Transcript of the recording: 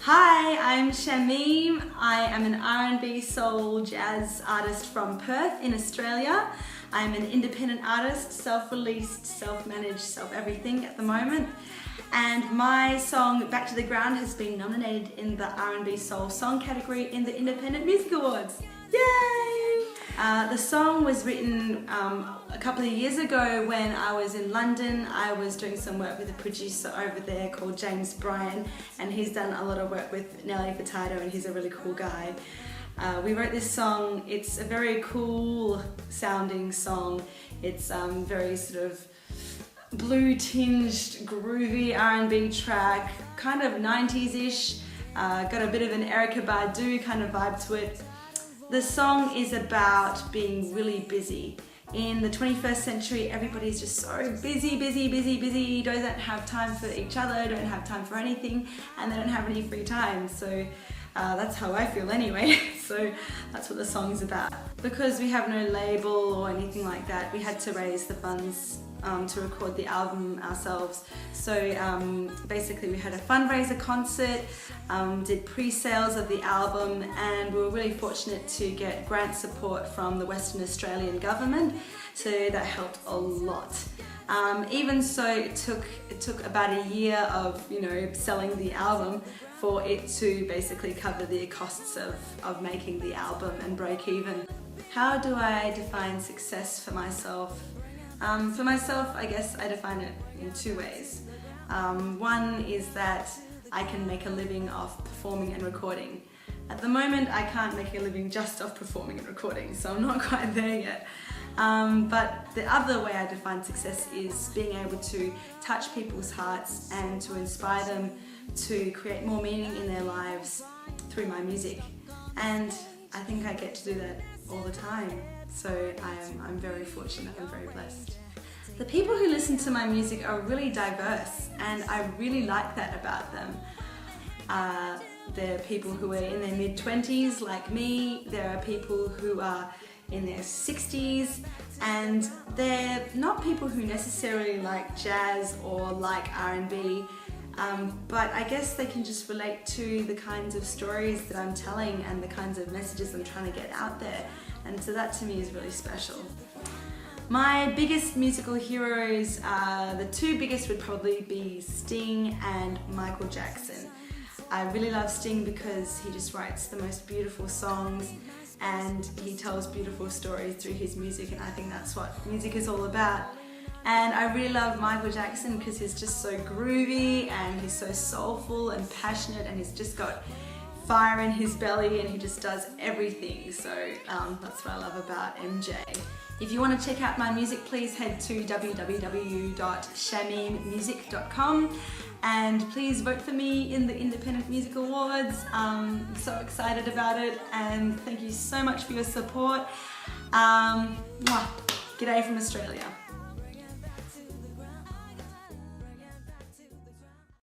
Hi, I'm Shameem. I am an R&B soul jazz artist from Perth in Australia. I'm an independent artist, self-released, self-managed, self-everything at the moment. And my song, Back to the Ground, has been nominated in the R&B Soul Song category in the Independent Music Awards. Yay! The song was written a couple of years ago when I was in London. I was doing some work with a producer over there called James Bryan, and he's done a lot of work with Nelly Furtado, and he's a really cool guy. We wrote this song. It's a very cool sounding song. It's very sort of blue tinged, groovy R&B track, kind of 90s-ish, got a bit of an Erykah Badu kind of vibe to it. The song is about being really busy. In the 21st century, everybody's just so busy, doesn't have time for each other, don't have time for anything, and they don't have any free time. So that's how I feel anyway. So that's what the song's about. Because we have no label or anything like that, we had to raise the funds to record the album ourselves. So basically we had a fundraiser concert, did pre-sales of the album, and we were really fortunate to get grant support from the Western Australian government, so that helped a lot. Even so, it took about a year of selling the album for it to basically cover the costs of making the album and break even. How do I define success for myself? For myself, I guess I define it in two ways. One is that I can make a living off performing and recording. At the moment, I can't make a living just off performing and recording, so I'm not quite there yet. But the other way I define success is being able to touch people's hearts and to inspire them to create more meaning in their lives through my music. And I think I get to do that all the time. So I'm very fortunate and very blessed. The people who listen to my music are really diverse, and I really like that about them. There are people who are in their mid-20s like me, there are people who are in their 60s, and they're not people who necessarily like jazz or like R&B, but I guess they can just relate to the kinds of stories that I'm telling and the kinds of messages I'm trying to get out there, and so that to me is really special. My biggest musical heroes, the two biggest would probably be Sting and Michael Jackson. I really love Sting because he just writes the most beautiful songs and he tells beautiful stories through his music, and I think that's what music is all about. And I really love Michael Jackson because he's just so groovy and he's so soulful and passionate, and he's just got fire in his belly and he just does everything. So that's what I love about MJ. If you want to check out my music, please head to www.shameemmusic.com and please vote for me in the Independent Music Awards. I'm so excited about it, and thank you so much for your support. G'day from Australia.